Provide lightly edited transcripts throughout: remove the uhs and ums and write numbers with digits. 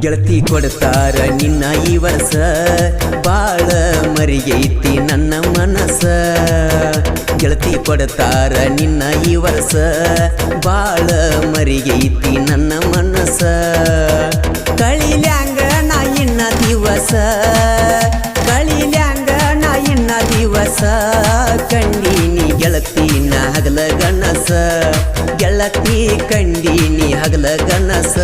ಗೆಳತಿ ಕೊಡ್ತಾರ ನಿನ್ನ ಈ ವರ್ಷ ಬಾಳ ಮರಿಗೈತಿ ನನ್ನ ಮನಸ ಗೆಳತಿ ಕೊಡ್ತಾರ ನಿನ್ನ ಈ ವರ್ಷ ಬಾಳ ಮರಿಗೈತಿ ನನ್ನ ಮನಸ ಕಳಿಲ್ಯಾಂಗ ನಾ ಇನ್ನ ದಿವಸ ಕಳಿಲ್ಯಾಂಗ ನಾ ಇನ್ನ ದಿವಸ ಕಂಡೀನಿ ಗೆಳತಿನ ಹಗಲ ಗಣಸ ಗೆಳತಿ ಕಂಡೀನಿ ಹಗಲ ಗಣಸ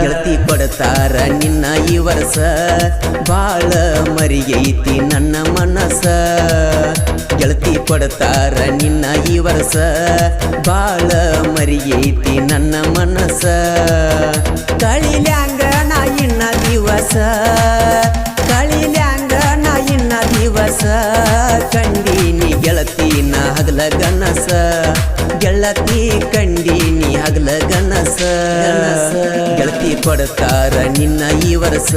ಗೆಳತಿ ಕೊಡ್ತಾರ ನಿನ್ನ ಈ ವರ್ಷ ಬಾಳ ಮರಿಗೈತಿ ನನ್ನ ಮನಸ ಗೆಳತಿ ಕೊಡ್ತಾರ ನಿನ್ನ ಈ ವರ್ಷ ಬಾಳ ಮರಿಗೈತಿ ನನ್ನ ಮನಸ ಕಳಿಲ್ಯಾಂಗ ನಾ ಇನ್ನ ದಿವಸ ಕಳಿಲ್ಯಾಂಗ ನಾ ಇನ್ನ ದಿವಸ ಕಂಡೀನಿ ಗೆಳತಿನ ಹಗಲ ಗಣಸ ಗೆಳತಿ ಕಂಡೀನಿ ಹಗಲ ಗಣಸ ಗೆಳತಿ ಕೊಡ್ತಾರ ನಿನ್ನ ಈ ವರ್ಷ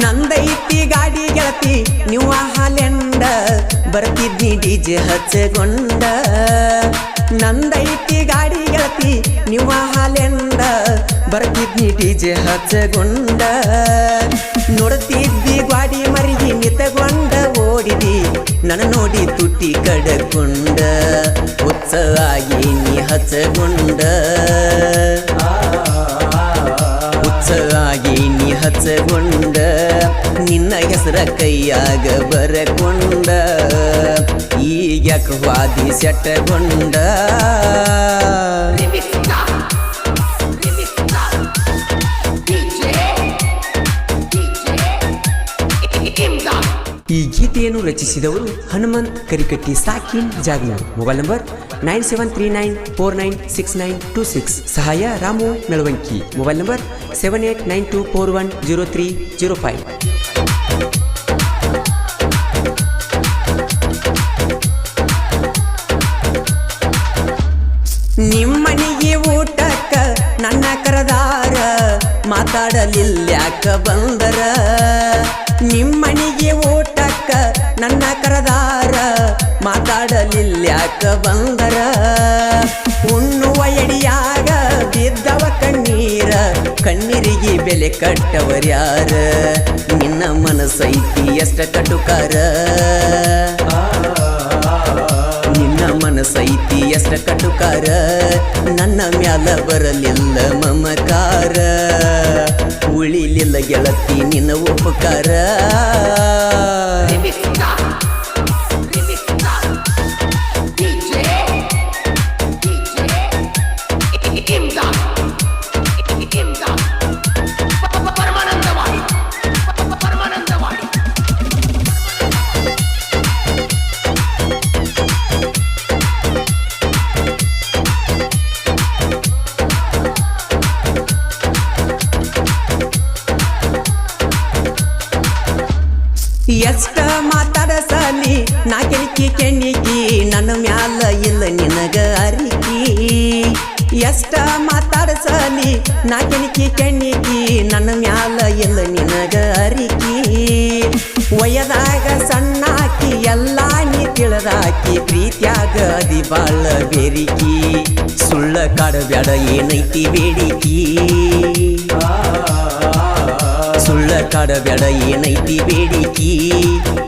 ನಂದೈತಿ ಗಾಡಿ ಗೆಳತಿ ನೀವು ಹಾಲೆಂಡ ಬರ್ತಿದ್ನಿ ಡಿಜೆ ಹಚ್ಚಗೊಂಡ ನಂದೈತಿ ಗಾಡಿ ಗೆಳತಿ ನೀವು ಹಾಲೆಂಡ ಬರ್ತಿದ್ನಿ ಡಿಜೆ ಹಚ್ಚಗೊಂಡ ನೋಡ್ತಿದ್ದಿ ಗಾಡಿ ಮರಿಗಿ ನಿತಗೊಂಡ ಓಡಿದಿ ನನ್ನ ನೋಡಿ ತುಟಿ ಕಡಕೊಂಡ ಉತ್ಸಾಗಿ ನೀ ಹಚ್ಚಗೊಂಡ ಉತ್ಸಾಗಿ ನೀ ಹಚ್ಚಗೊಂಡ ನಿನ್ನ ಹೆಸರ ಕೈಯಾಗ ಬರಕೊಂಡ ಈಗ್ಯಾಕ ವಾದಿ ಸೆಟ್ಟಗೊಂಡ ಈ ಗೀತೆಯನ್ನು ರಚಿಸಿದವರು ಹನುಮಂತ್ ಕರಿಕಟ್ಟಿ ಸಾಕಿನ್ ಜಾಗ್ನೂರ್ ಮೊಬೈಲ್ ನಂಬರ್ 9739496926 ಸಹಾಯ ರಾಮು ಮೆಳವಂಕಿ ಮೊಬೈಲ್ ನಂಬರ್ 7892410305 ನಿಮ್ಮನಿಗೆ ಊಟಕ್ಕ ನನ್ನ ಕರದಾರ ಮಾತಾಡಲಿಲ್ಯಾಕ ಬಂದರ ನಿಮ್ಮನಿಗೆ ಊಟಕ್ಕ ನನ್ನ ಕರದಾರ ಮಾತಾಡಲಿಲ್ಯಾಕ ಬಂದರ ಉಣ್ಣುವ ಎಡಿಯಾಗ ಬಿದ್ದವ ಕಣ್ಣೀರ ಕಣ್ಣೀರಿಗೆ ಬೆಲೆ ಕಟ್ಟವರ್ಯಾರ ನಿನ್ನ ಮನಸ್ಸೈತಿ ಎಷ್ಟ ಕಟುಕಾರ ನಿನ್ನ ಮನಸ್ಸೈತಿ ಎಷ್ಟ ಕಟುಕಾರ ನನ್ನ ಮ್ಯಾಲ ಬರಲಿಲ್ಲ ಮಮಕಾರ ಉಳಿಲಿಲ್ಲ ಗೆಳತಿ ನಿನ್ನ ಉಪಕಾರ ಎಷ್ಟ ಮಾತಾಡಸಲಿ ನಾ ಕೆಣಿಕಿ ನನ್ನ ಮ್ಯಾಲ ಇಲ್ಲ ನಿನಗ ಅರಿಕಿ ಎಷ್ಟ ಮಾತಾಡಸಲಿ ನಾ ಕೆಣಿಕಿ ನನ್ನ ಮ್ಯಾಲ ಇಲ್ಲ ನಿನಗ ಅರಿಕಿ ವಯದಾಗ ಸಣ್ಣಾಕಿ ಎಲ್ಲಾ ನೀ ತಿಳಿದಾಕಿ ಪ್ರೀತ್ಯಾಗ ಅದಿ ಬಾಳ ಬೇರಿಕಿ ಸುಳ್ಳ ಕಾಡಬ್ಯಾಡ ಏನೈತಿ ಬೇಡಿಕಿ ಸುಳ್ಳ ಕಾಡಬ್ಯಾಡ ಏನೈತಿ ಬೇಡಿಕಿ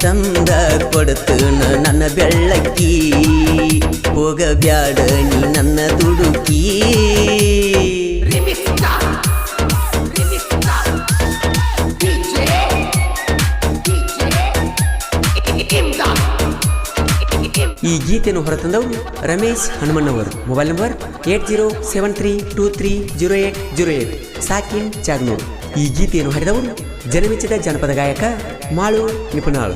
ತಂದ ಕೊಡ್ತನ ನನ್ನ ಬೆಳ್ಳಕ್ಕಿ ಹೋಗಬ್ಯಾಡ ನೀ ನನ್ನ ದುಡುಕಿ ಈ ಗೀತೆಯನ್ನು ಹೊರತಂದವರು ರಮೇಶ್ ಹನುಮಣ್ಣವರು ಮೊಬೈಲ್ ನಂಬರ್ 8073230808 ಸಾಕಿನ್ ಜಾಗ್ನೂರ್ ಈ ಗೀತೆಯನ್ನು ಹಾಡಿದವರು ಜನಮೆಚ್ಚಿದ ಜನಪದ ಗಾಯಕ ಮಾಳು ನಿಪುಣಾಳು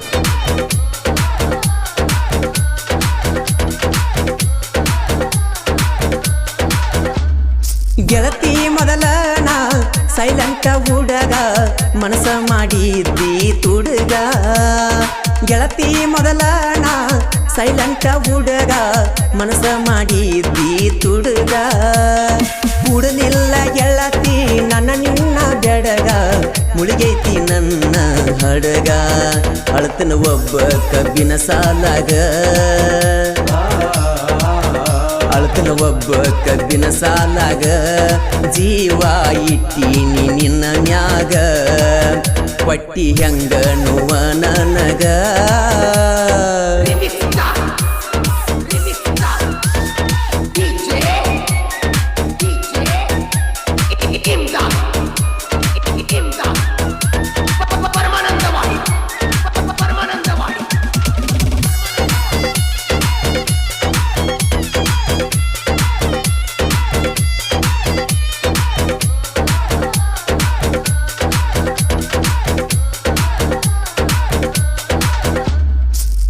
ಗೆಳತಿ ಮೊದಲ ನಾ ಸೈಲೆಂಟ ಹುಡುಗ ಮನಸ ಮಾಡಿದ್ದಿ ತುಡುಗ ಗೆಳತಿ ಮೊದಲ ನಾ ಸೈಲೆಂಟ ಹುಡುಗ ಮನಸ ಮಾಡಿದ್ದಿ ತುಡುಗ ಕೂಡಲಿಲ್ಲ ಗೆಳತಿ ನನ್ನ ನಿನ್ನ ಬೆಡಗ ಮುಳುಗೈತಿ ನನ್ನ ಹಡಗ ಅಳತನ ಒಬ್ಬ ಕಬ್ಬಿನ ಸಾಲಾಗ ಅಳತನ ಒಬ್ಬ ಕಬ್ಬಿನ ಸಾಲಾಗ ಜೀವ ಇಟ್ಟೀನಿ ನಿನ್ನ ಮ್ಯಾಗ ಪಟ್ಟಿ ಹೆಂಗ ನೋವ ನನಗ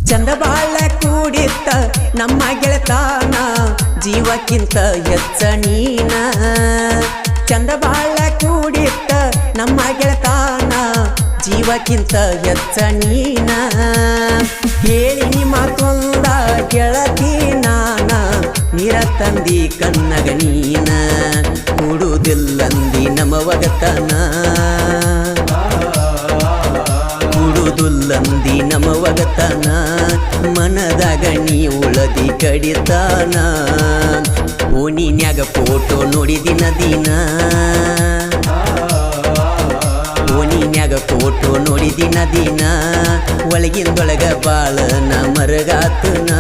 ಚಂದ ಬಾಳ ಕೂಡಿತ್ತ ನಮ್ಮ ಗೆಳತಾನ ಜೀವಕ್ಕಿಂತ ಹೆಚ್ಚ ನೀನ ಚಂದ ಬಾಳ ಕೂಡಿತ್ತ ನಮ್ಮ ಗೆಳತಾನ ಜೀವಕ್ಕಿಂತ ಹೆಚ್ಚ ನೀನ ಹೇಳಿನಿ ಮಾತೊಂದ ಗೆಳತಿ ನಾನ ನೀರ ತಂದಿ ಕನ್ನಗ ನೀನ ಕೊಡುವುದಿಲ್ಲಂದಿ ನಮ್ಮ ಒಗತನ ಕೊಡುವುದಿಲ್ಲಂದಿ ನಮ್ಮ ಒಗತನ ಮನದಾಗ ನೀ ಉಳದಿ ಕಡಿತಾನ ಓಣಿನ್ಯಾಗ ಫೋಟೋ ನೋಡಿದಿನ ದಿನ ಓಣಿನ್ಯಾಗ ಫೋಟೋ ನೋಡಿದಿನ ದಿನ ಒಳಗಿಂದೊಳಗ ಬಾಳನ ಮರಗಾತನ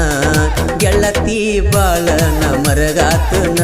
ಗೆಳತಿ ಬಾಳನ ಮರಗಾತನ